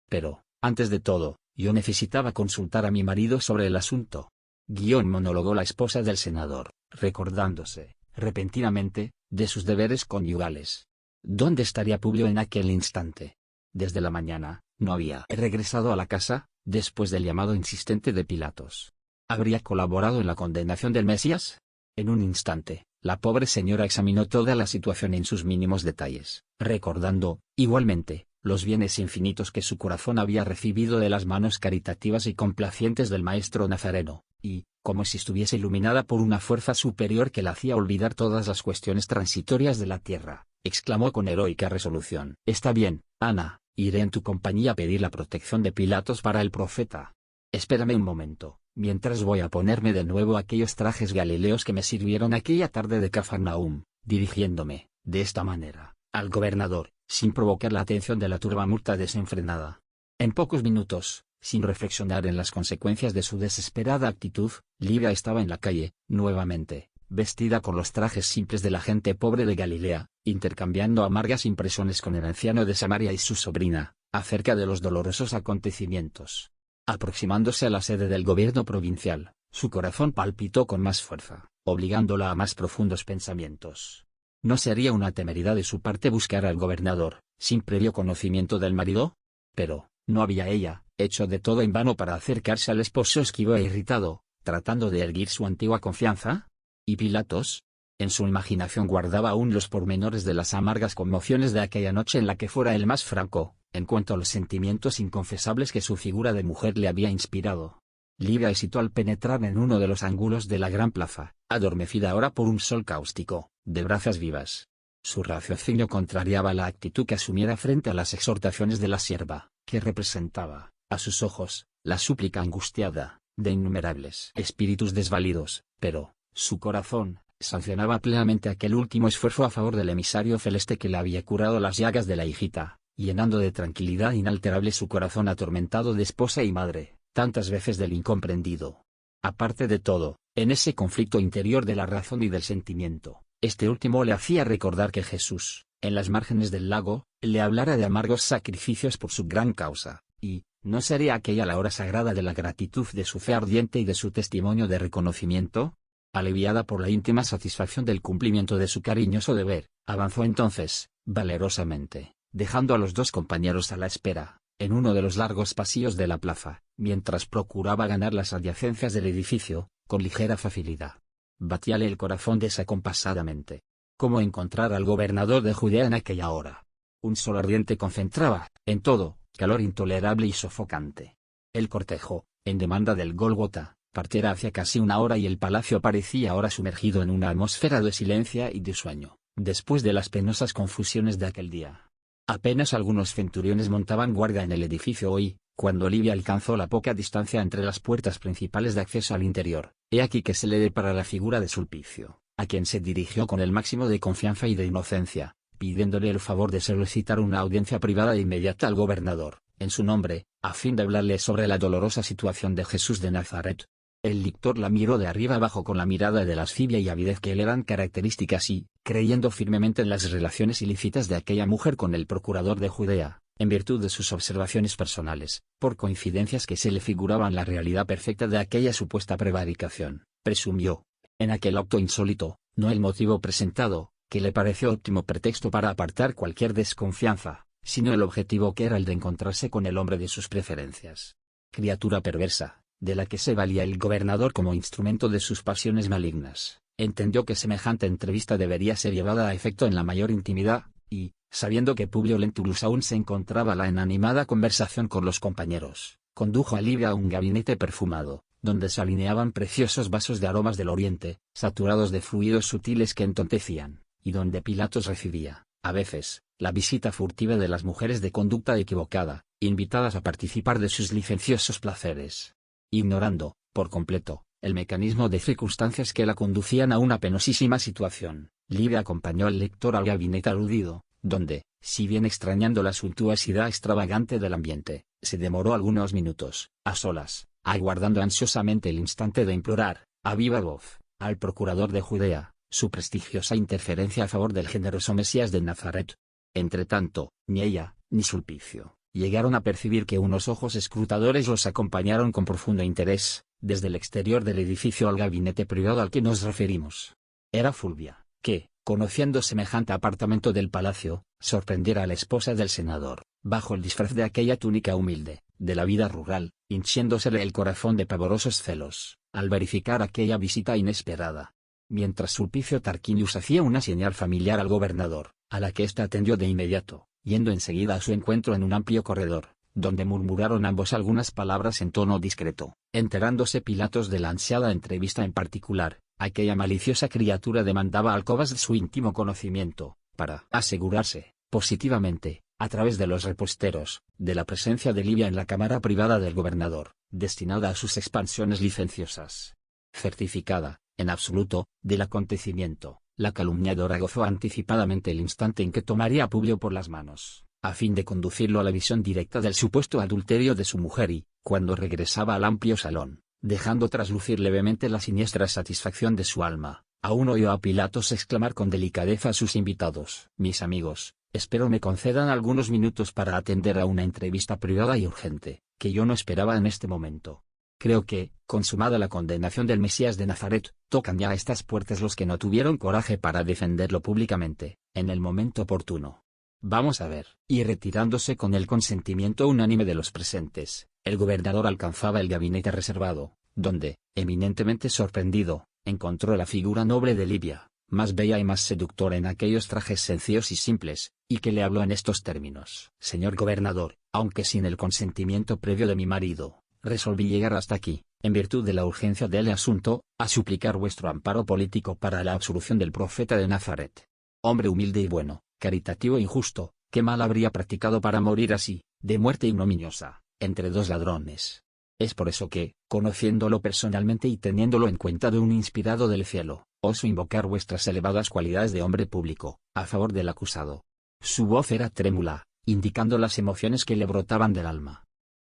Pero, antes de todo, yo necesitaba consultar a mi marido sobre el asunto». Monologó la esposa del senador, recordándose, repentinamente, de sus deberes conyugales. ¿Dónde estaría Publio en aquel instante? desde la mañana, no había regresado a la casa, después del llamado insistente de Pilatos. ¿Habría colaborado en la condenación del Mesías? En un instante, la pobre señora examinó toda la situación en sus mínimos detalles, recordando, igualmente, los bienes infinitos que su corazón había recibido de las manos caritativas y complacientes del maestro nazareno, y, como si estuviese iluminada por una fuerza superior que la hacía olvidar todas las cuestiones transitorias de la tierra, exclamó con heroica resolución: «Está bien, Ana, iré en tu compañía a pedir la protección de Pilatos para el profeta. Espérame un momento, mientras voy a ponerme de nuevo aquellos trajes galileos que me sirvieron aquella tarde de Cafarnaúm», dirigiéndome, de esta manera, al gobernador, sin provocar la atención de la turbamulta desenfrenada. En pocos minutos, sin reflexionar en las consecuencias de su desesperada actitud, Livia estaba en la calle, nuevamente, vestida con los trajes simples de la gente pobre de Galilea, intercambiando amargas impresiones con el anciano de Samaria y su sobrina, acerca de los dolorosos acontecimientos. Aproximándose a la sede del gobierno provincial, su corazón palpitó con más fuerza, obligándola a más profundos pensamientos. ¿No sería una temeridad de su parte buscar al gobernador, sin previo conocimiento del marido? Pero, ¿no había ella hecho de todo en vano para acercarse al esposo esquivo e irritado, tratando de erguir su antigua confianza? ¿Y Pilatos? En su imaginación guardaba aún los pormenores de las amargas conmociones de aquella noche en la que fuera el más franco, en cuanto a los sentimientos inconfesables que su figura de mujer le había inspirado. Livia hesitó al penetrar en uno de los ángulos de la gran plaza, adormecida ahora por un sol cáustico, de brasas vivas. Su raciocinio contrariaba la actitud que asumiera frente a las exhortaciones de la sierva, que representaba, a sus ojos, la súplica angustiada, de innumerables espíritus desvalidos, pero, su corazón, sancionaba plenamente aquel último esfuerzo a favor del emisario celeste que le había curado las llagas de la hijita, llenando de tranquilidad inalterable su corazón atormentado de esposa y madre, tantas veces del incomprendido. Aparte de todo, en ese conflicto interior de la razón y del sentimiento, este último le hacía recordar que Jesús, en las márgenes del lago, le hablara de amargos sacrificios por su gran causa, y, ¿no sería aquella la hora sagrada de la gratitud de su fe ardiente y de su testimonio de reconocimiento? Aliviada por la íntima satisfacción del cumplimiento de su cariñoso deber, avanzó entonces, valerosamente, dejando a los dos compañeros a la espera, en uno de los largos pasillos de la plaza, mientras procuraba ganar las adyacencias del edificio, con ligera facilidad. Batíale el corazón desacompasadamente. ¿Cómo encontrar al gobernador de Judea en aquella hora? Un sol ardiente concentraba, en todo, calor intolerable y sofocante. El cortejo, en demanda del Gólgota, partiera hacía casi una hora y el palacio parecía ahora sumergido en una atmósfera de silencio y de sueño, después de las penosas confusiones de aquel día. Apenas algunos centuriones montaban guardia en el edificio hoy, cuando Livia alcanzó la poca distancia entre las puertas principales de acceso al interior. He aquí que se le depara la figura de Sulpicio, a quien se dirigió con el máximo de confianza y de inocencia, pidiéndole el favor de solicitar una audiencia privada e inmediata al gobernador, en su nombre, a fin de hablarle sobre la dolorosa situación de Jesús de Nazaret. El lictor la miró de arriba abajo con la mirada de lascivia y avidez que le eran características y, creyendo firmemente en las relaciones ilícitas de aquella mujer con el procurador de Judea, en virtud de sus observaciones personales, por coincidencias que se le figuraban la realidad perfecta de aquella supuesta prevaricación, presumió, en aquel acto insólito, no el motivo presentado, que le pareció óptimo pretexto para apartar cualquier desconfianza, sino el objetivo que era el de encontrarse con el hombre de sus preferencias. Criatura perversa, de la que se valía el gobernador como instrumento de sus pasiones malignas, entendió que semejante entrevista debería ser llevada a efecto en la mayor intimidad, y, sabiendo que Publio Lentulus aún se encontraba en animada conversación con los compañeros, condujo a Livia a un gabinete perfumado, donde se alineaban preciosos vasos de aromas del oriente, saturados de fluidos sutiles que entontecían, y donde Pilatos recibía, a veces, la visita furtiva de las mujeres de conducta equivocada, invitadas a participar de sus licenciosos placeres. Ignorando, por completo, el mecanismo de circunstancias que la conducían a una penosísima situación, Livia acompañó al lector al gabinete aludido, donde, si bien extrañando la suntuosidad extravagante del ambiente, se demoró algunos minutos, a solas, aguardando ansiosamente el instante de implorar, a viva voz, al procurador de Judea, su prestigiosa interferencia a favor del generoso Mesías de Nazaret. Entretanto, ni ella, ni Sulpicio, llegaron a percibir que unos ojos escrutadores los acompañaron con profundo interés, desde el exterior del edificio al gabinete privado al que nos referimos. Era Fulvia, que, conociendo semejante apartamento del palacio, sorprendiera a la esposa del senador, bajo el disfraz de aquella túnica humilde, de la vida rural, hinchiéndosele el corazón de pavorosos celos, al verificar aquella visita inesperada. Mientras Sulpicio Tarquinius hacía una señal familiar al gobernador, a la que éste atendió de inmediato, yendo enseguida a su encuentro en un amplio corredor, donde murmuraron ambos algunas palabras en tono discreto, enterándose Pilatos de la ansiada entrevista en particular. Aquella maliciosa criatura demandaba alcobas de su íntimo conocimiento, para asegurarse, positivamente, a través de los reposteros, de la presencia de Livia en la cámara privada del gobernador, destinada a sus expansiones licenciosas. Certificada, en absoluto, del acontecimiento, la calumniadora gozó anticipadamente el instante en que tomaría a Publio por las manos, a fin de conducirlo a la visión directa del supuesto adulterio de su mujer y, cuando regresaba al amplio salón, dejando traslucir levemente la siniestra satisfacción de su alma, aún oyó a Pilatos exclamar con delicadeza a sus invitados: «Mis amigos, espero me concedan algunos minutos para atender a una entrevista privada y urgente, que yo no esperaba en este momento. Creo que, consumada la condenación del Mesías de Nazaret, tocan ya a estas puertas los que no tuvieron coraje para defenderlo públicamente, en el momento oportuno. Vamos a ver». Y retirándose con el consentimiento unánime de los presentes, el gobernador alcanzaba el gabinete reservado, donde, eminentemente sorprendido, encontró la figura noble de Livia, más bella y más seductora en aquellos trajes sencillos y simples, y que le habló en estos términos: «Señor gobernador, aunque sin el consentimiento previo de mi marido, resolví llegar hasta aquí, en virtud de la urgencia del asunto, a suplicar vuestro amparo político para la absolución del profeta de Nazaret. Hombre humilde y bueno, caritativo e injusto, ¿qué mal habría practicado para morir así, de muerte ignominiosa, entre dos ladrones? Es por eso que, conociéndolo personalmente y teniéndolo en cuenta de un inspirado del cielo, oso invocar vuestras elevadas cualidades de hombre público, a favor del acusado». Su voz era trémula, indicando las emociones que le brotaban del alma.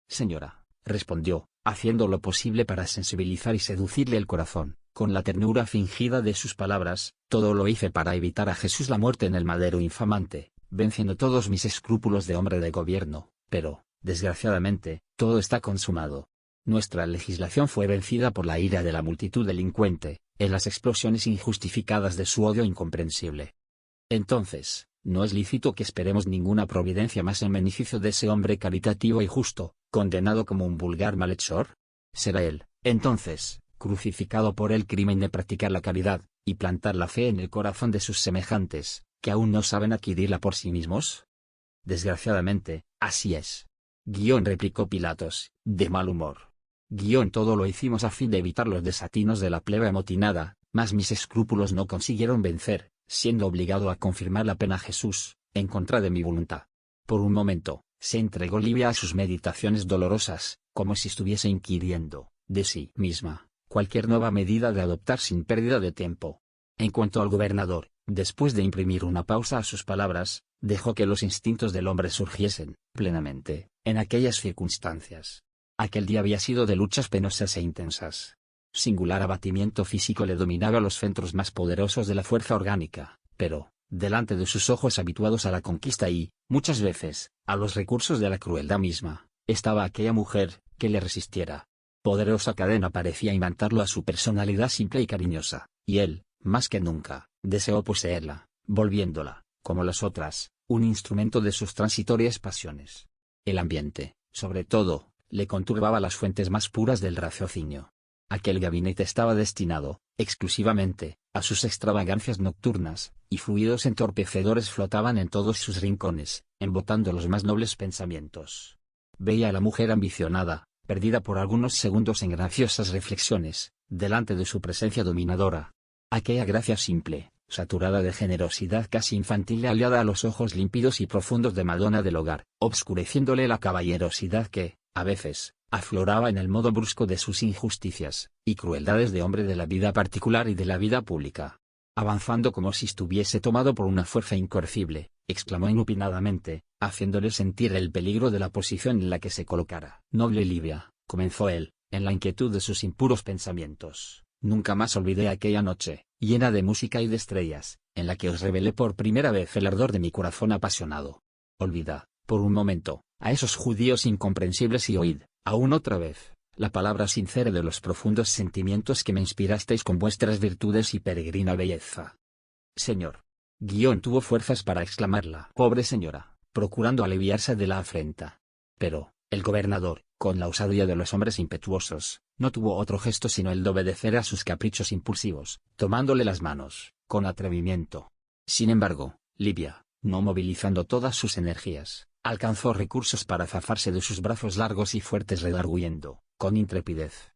«Señora», respondió, haciendo lo posible para sensibilizar y seducirle el corazón, con la ternura fingida de sus palabras: «Todo lo hice para evitar a Jesús la muerte en el madero infamante, venciendo todos mis escrúpulos de hombre de gobierno, pero, desgraciadamente, todo está consumado. Nuestra legislación fue vencida por la ira de la multitud delincuente, en las explosiones injustificadas de su odio incomprensible. Entonces, ¿no es lícito que esperemos ninguna providencia más en beneficio de ese hombre caritativo y justo, condenado como un vulgar malhechor? Será él, entonces, crucificado por el crimen de practicar la caridad, y plantar la fe en el corazón de sus semejantes, que aún no saben adquirirla por sí mismos». «Desgraciadamente, así es», replicó Pilatos, de mal humor. «Todo lo hicimos a fin de evitar los desatinos de la plebe amotinada, mas mis escrúpulos no consiguieron vencer, siendo obligado a confirmar la pena a Jesús, en contra de mi voluntad». Por un momento, se entregó Livia a sus meditaciones dolorosas, como si estuviese inquiriendo, de sí misma, cualquier nueva medida de adoptar sin pérdida de tiempo. En cuanto al gobernador, después de imprimir una pausa a sus palabras, dejó que los instintos del hombre surgiesen, plenamente, en aquellas circunstancias. Aquel día había sido de luchas penosas e intensas. Singular abatimiento físico le dominaba los centros más poderosos de la fuerza orgánica, pero, delante de sus ojos habituados a la conquista y, muchas veces, a los recursos de la crueldad misma, estaba aquella mujer, que le resistiera. Poderosa cadena parecía imantarlo a su personalidad simple y cariñosa, y él, más que nunca, deseó poseerla, volviéndola, como las otras, un instrumento de sus transitorias pasiones. El ambiente, sobre todo, le conturbaba las fuentes más puras del raciocinio. Aquel gabinete estaba destinado, exclusivamente, a sus extravagancias nocturnas, y fluidos entorpecedores flotaban en todos sus rincones, embotando los más nobles pensamientos. Veía a la mujer ambicionada, perdida por algunos segundos en graciosas reflexiones, delante de su presencia dominadora. Aquella gracia simple, saturada de generosidad casi infantil aliada a los ojos límpidos y profundos de Madonna del hogar, obscureciéndole la caballerosidad que, a veces, afloraba en el modo brusco de sus injusticias, y crueldades de hombre de la vida particular y de la vida pública. Avanzando como si estuviese tomado por una fuerza incoercible, exclamó inopinadamente, haciéndole sentir el peligro de la posición en la que se colocara. «Noble Livia», comenzó él, en la inquietud de sus impuros pensamientos, «nunca más olvidé aquella noche, llena de música y de estrellas, en la que os revelé por primera vez el ardor de mi corazón apasionado. Olvidad, por un momento, a esos judíos incomprensibles y oíd, aún otra vez, la palabra sincera de los profundos sentimientos que me inspirasteis con vuestras virtudes y peregrina belleza. señor. Guión tuvo fuerzas para exclamarla. Pobre señora, procurando aliviarse de la afrenta. Pero, el gobernador, con la osadía de los hombres impetuosos, no tuvo otro gesto sino el de obedecer a sus caprichos impulsivos, tomándole las manos, con atrevimiento. Sin embargo, Livia, no movilizando todas sus energías, alcanzó recursos para zafarse de sus brazos largos y fuertes redarguyendo, con intrepidez.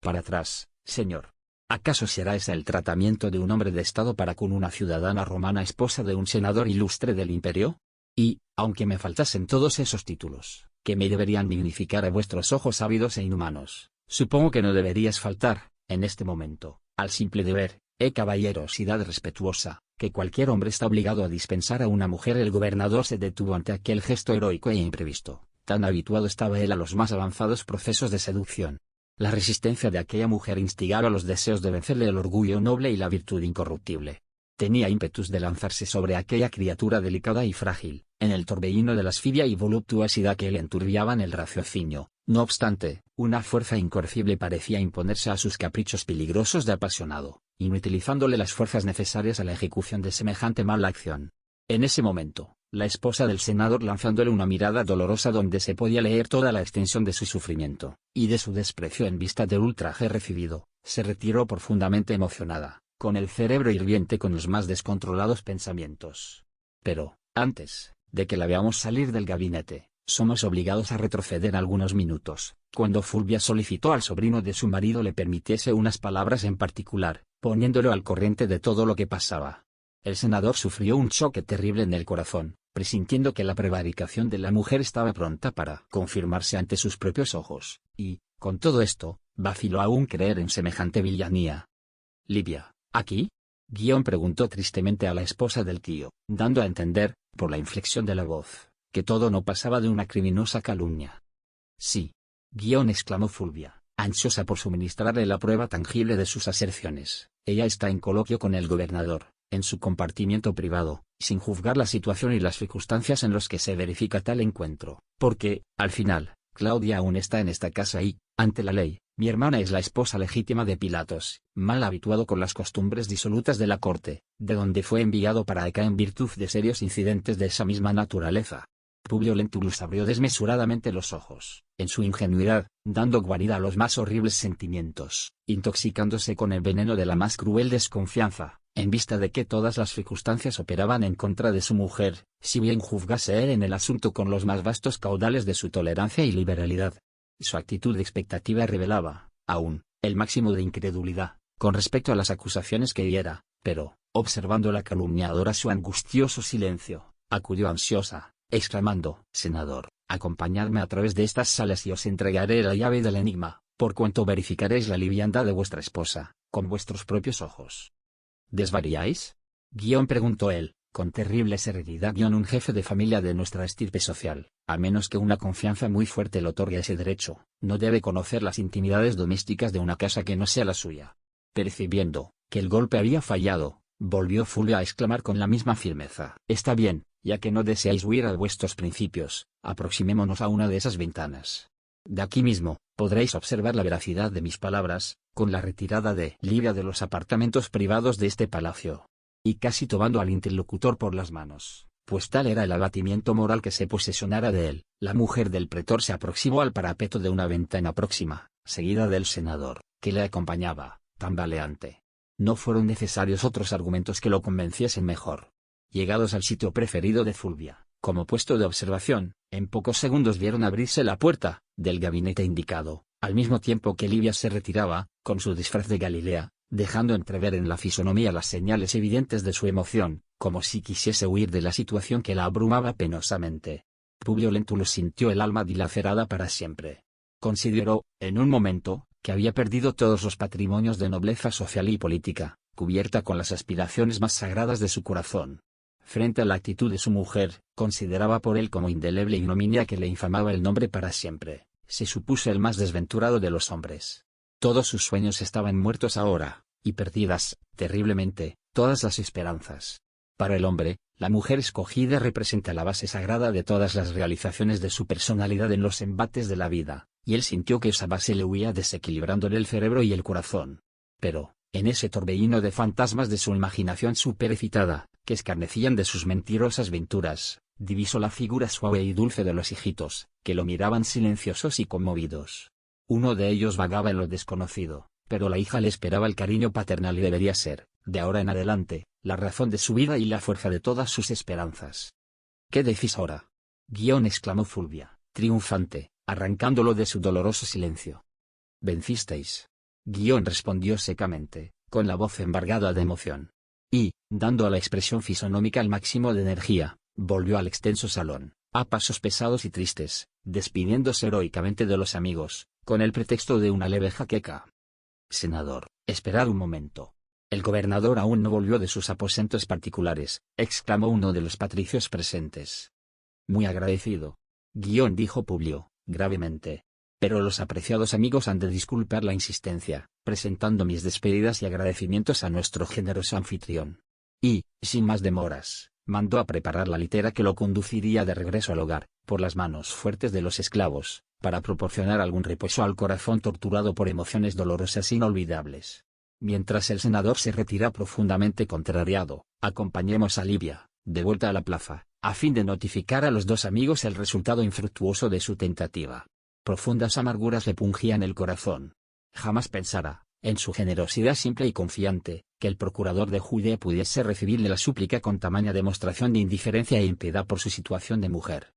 Para atrás, señor. ¿Acaso será ese el tratamiento de un hombre de Estado para con una ciudadana romana esposa de un senador ilustre del imperio? Y, aunque me faltasen todos esos títulos, que me deberían dignificar a vuestros ojos ávidos e inhumanos, supongo que no deberías faltar, en este momento, al simple deber, caballerosidad respetuosa, que cualquier hombre está obligado a dispensar a una mujer. El gobernador se detuvo ante aquel gesto heroico e imprevisto, tan habituado estaba él a los más avanzados procesos de seducción. La resistencia de aquella mujer instigaba los deseos de vencerle el orgullo noble y la virtud incorruptible. Tenía ímpetus de lanzarse sobre aquella criatura delicada y frágil, en el torbellino de lascivia y voluptuosidad que le enturbiaban el raciocinio. No obstante, una fuerza incoercible parecía imponerse a sus caprichos peligrosos de apasionado, inutilizándole las fuerzas necesarias a la ejecución de semejante mala acción. En ese momento, la esposa del senador, lanzándole una mirada dolorosa donde se podía leer toda la extensión de su sufrimiento, y de su desprecio en vista del ultraje recibido, se retiró profundamente emocionada, con el cerebro hirviente con los más descontrolados pensamientos. Pero, antes de que la veamos salir del gabinete, somos obligados a retroceder algunos minutos, cuando Fulvia solicitó al sobrino de su marido le permitiese unas palabras en particular, poniéndolo al corriente de todo lo que pasaba. El senador sufrió un choque terrible en el corazón, presintiendo que la prevaricación de la mujer estaba pronta para confirmarse ante sus propios ojos, y, con todo esto, vaciló aún creer en semejante villanía. «Livia, ¿aquí?», preguntó tristemente a la esposa del tío, dando a entender, por la inflexión de la voz, que todo no pasaba de una criminosa calumnia. «Sí», exclamó Fulvia, ansiosa por suministrarle la prueba tangible de sus aserciones. «Ella está en coloquio con el gobernador, en su compartimiento privado, sin juzgar la situación y las circunstancias en los que se verifica tal encuentro, porque, al final, Claudia aún está en esta casa y, ante la ley, mi hermana es la esposa legítima de Pilatos, mal habituado con las costumbres disolutas de la corte, de donde fue enviado para acá en virtud de serios incidentes de esa misma naturaleza». Publio Lentulus abrió desmesuradamente los ojos, en su ingenuidad, dando guarida a los más horribles sentimientos, intoxicándose con el veneno de la más cruel desconfianza, en vista de que todas las circunstancias operaban en contra de su mujer, si bien juzgase él en el asunto con los más vastos caudales de su tolerancia y liberalidad. Su actitud de expectativa revelaba, aún, el máximo de incredulidad, con respecto a las acusaciones que hiera, pero, observando la calumniadora su angustioso silencio, acudió ansiosa, exclamando: «Senador, acompañadme a través de estas salas y os entregaré la llave del enigma, por cuanto verificaréis la liviandad de vuestra esposa, con vuestros propios ojos». «¿Desvariáis?», preguntó él, con terrible serenidad. «Un jefe de familia de nuestra estirpe social, a menos que una confianza muy fuerte le otorgue ese derecho, no debe conocer las intimidades domésticas de una casa que no sea la suya». Percibiendo que el golpe había fallado, volvió Fulvia a exclamar con la misma firmeza: «Está bien, ya que no deseáis huir a vuestros principios, aproximémonos a una de esas ventanas. De aquí mismo, podréis observar la veracidad de mis palabras, con la retirada de Livia de los apartamentos privados de este palacio». Y casi tomando al interlocutor por las manos, pues tal era el abatimiento moral que se posesionara de él, la mujer del pretor se aproximó al parapeto de una ventana próxima, seguida del senador, que le acompañaba, tambaleante. No fueron necesarios otros argumentos que lo convenciesen mejor. Llegados al sitio preferido de Fulvia, como puesto de observación, en pocos segundos vieron abrirse la puerta del gabinete indicado, al mismo tiempo que Livia se retiraba, con su disfraz de Galilea, dejando entrever en la fisonomía las señales evidentes de su emoción, como si quisiese huir de la situación que la abrumaba penosamente. Publio Lentulus sintió el alma dilacerada para siempre. Consideró, en un momento, que había perdido todos los patrimonios de nobleza social y política, cubierta con las aspiraciones más sagradas de su corazón. Frente a la actitud de su mujer, consideraba por él como indeleble ignominia que le infamaba el nombre para siempre, se supuso el más desventurado de los hombres. Todos sus sueños estaban muertos ahora, y perdidas, terriblemente, todas las esperanzas. Para el hombre, la mujer escogida representa la base sagrada de todas las realizaciones de su personalidad en los embates de la vida, y él sintió que esa base le huía desequilibrándole el cerebro y el corazón. Pero, En ese torbellino de fantasmas de su imaginación superexcitada, que escarnecían de sus mentirosas venturas, divisó la figura suave y dulce de los hijitos, que lo miraban silenciosos y conmovidos. Uno de ellos vagaba en lo desconocido, pero la hija le esperaba el cariño paternal y debería ser, de ahora en adelante, la razón de su vida y la fuerza de todas sus esperanzas. —¿Qué decís ahora? —exclamó Fulvia, triunfante, arrancándolo de su doloroso silencio. —Vencisteis. Respondió secamente, con la voz embargada de emoción. Y, dando a la expresión fisonómica el máximo de energía, volvió al extenso salón, a pasos pesados y tristes, despidiéndose heroicamente de los amigos, con el pretexto de una leve jaqueca. —Senador, esperad un momento. El gobernador aún no volvió de sus aposentos particulares —exclamó uno de los patricios presentes. —Muy agradecido. Dijo Publio, gravemente. Pero los apreciados amigos han de disculpar la insistencia, presentando mis despedidas y agradecimientos a nuestro generoso anfitrión. Y, sin más demoras, mandó a preparar la litera que lo conduciría de regreso al hogar, por las manos fuertes de los esclavos, para proporcionar algún reposo al corazón torturado por emociones dolorosas inolvidables. Mientras el senador se retira profundamente contrariado, acompañemos a Livia, de vuelta a la plaza, a fin de notificar a los dos amigos el resultado infructuoso de su tentativa. Profundas amarguras le pungían el corazón. Jamás pensara, en su generosidad simple y confiante, que el procurador de Judea pudiese recibirle la súplica con tamaña demostración de indiferencia e impiedad por su situación de mujer.